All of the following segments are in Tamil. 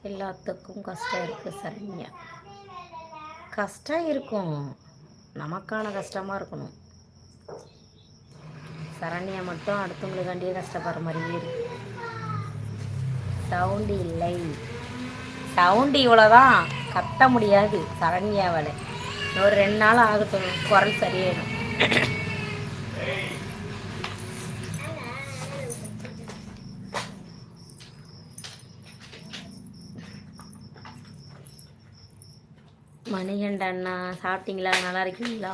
எல்லாத்துக்கும் கஷ்டம் இருக்குது சரண்யா. கஷ்டம் இருக்கும், நமக்கான கஷ்டமாக இருக்கணும். சரண்யா மட்டும் அடுத்தவங்களுக்காண்டியே கஷ்டப்படுற மாதிரியே இருக்கு. சவுண்டு இல்லை, சவுண்டு இவ்வளோதான், கத்த முடியாது சரண்யாவால். ஒரு 2 நாள் ஆகட்டும், குரல் சரியாயிடும். மணிகண்ட அண்ணா சாப்பிட்டீங்களா? நல்லா இருக்கீங்களா?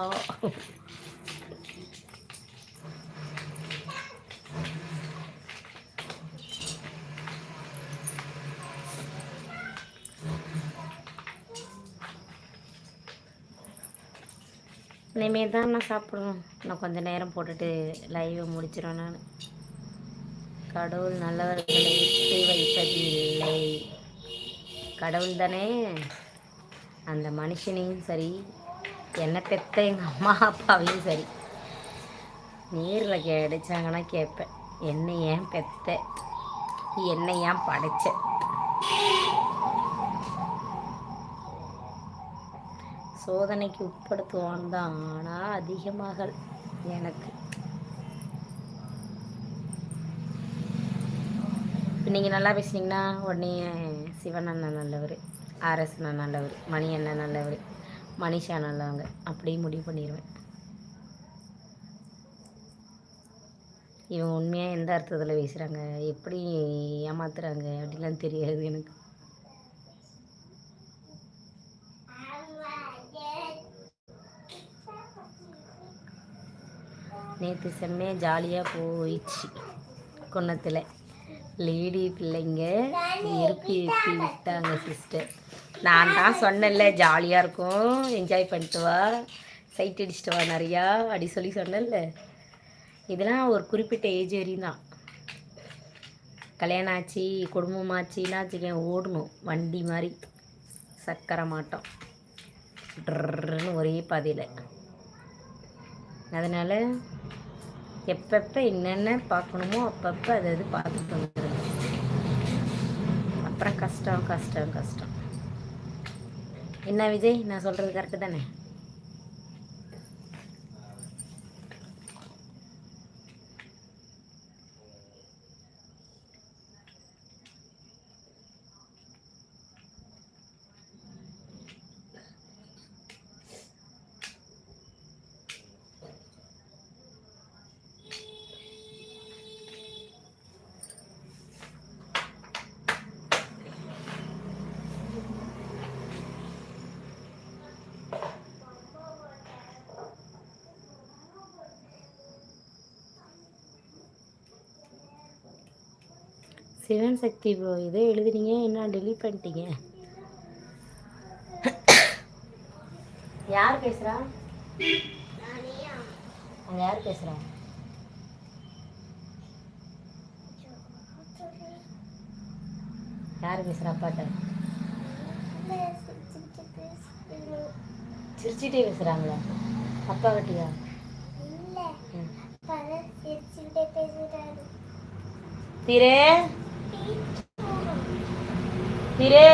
இனிமேல் தான் நான் சாப்பிடணும். நான் கொஞ்சம் நேரம் போட்டுட்டு லைவை முடிச்சிடும். நான் கடவுள் நல்லவர்களை விட்டு வைப்பதில்லை. கடவுள் தானே அந்த மனுஷனையும் சரி, என்னை பெற்ற எங்கள் அம்மா அப்பாவையும் சரி நேரில் கிடைச்சாங்கன்னா கேட்பேன், என்னை ஏன் பெற்ற, என்னை ஏன் படைச்ச. சோதனைக்கு உட்படுத்துவான் தான், ஆனால் அதிகமாக எனக்கு. இப்போ நீங்கள் நல்லா பேசுனீங்கன்னா உடனே சிவன் அண்ணன் நல்லவர், ஆர்எஸ் அண்ணன் நல்லவர், மணி அண்ணன் நல்லவர், மனிஷா நல்லவங்க, அப்படியே முடிவு பண்ணிடுவேன். இவன் உண்மையாக எந்த அர்த்தத்தில் பேசுகிறாங்க, எப்படி ஏமாத்துறாங்க அப்படிலாம் தெரியாது எனக்கு. நேற்று செம்மையாக ஜாலியாக போயிடுச்சு. குன்னத்தில் லேடி பிள்ளைங்க இருப்பி ஏற்றி விட்டாங்க சிஸ்டர். நான் தான் சொன்னேன்ல ஜாலியாக இருக்கும், என்ஜாய் பண்ணிட்டு வா, சைட் அடிச்சுட்டு வா நிறையா அப்படி சொல்லி சொன்னேன்ல. இதெல்லாம் ஒரு குறிப்பிட்ட ஏஜ் வரையும் தான். கல்யாணம் ஆச்சு, குடும்பமாச்சுன்னா வச்சுக்கேன், ஓடணும் வண்டி மாதிரி, சக்கரை மாட்டோம் ட்ருன்னு ஒரே பாதையில். அதனால் எப்பப்போ என்னென்ன பார்க்கணுமோ அப்பப்போ அது பார்த்துட்டு வந்துடுங்க. அப்புறம் கஷ்டம் கஷ்டம் கஷ்டம். என்ன விஜய், நான் சொல்கிறது கரெக்டு தானே? சிவன் சக்தி ப்ரோ, இதோ எழுதுனீங்க, என்ன டெலீட் பண்ணிட்டீங்க? யார் பேசுகிறா? அங்கே யார் பேசுகிறா? யார் பேசுகிறா? அப்பாட்ட சிரிச்சுட்டே பேசுகிறாங்களா? அப்பா கிட்டியா? திரே திரே,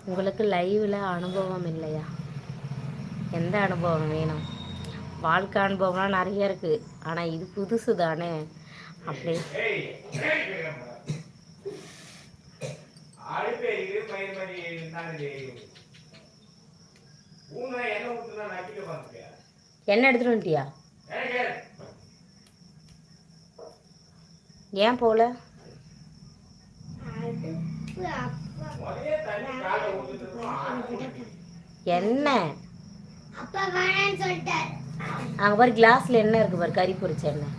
உங்களுக்கு லைவில் அனுபவம் இல்லையா? எந்த அனுபவம் வேணும்? வாழ்க்கை அனுபவம்லாம் நிறைய இருக்குது, ஆனால் இது புதுசு தானே. அப்படி என்ன எடுத்துட்டு வந்துட்டியா? ஏன் போல? என்ன அங்க பாரு, கிளாஸ்ல என்ன இருக்கு பாரு, கறி பொரிச்ச எண்ணெய்.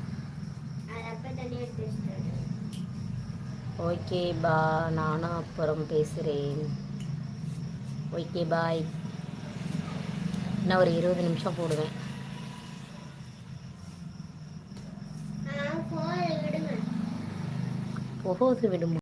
ஓகே பா, நானும் அப்புறம் பேசுகிறேன். Okay bye. இன்னும் ஒரு 20 நிமிஷம் போடுவேன். போகுது விடுமா?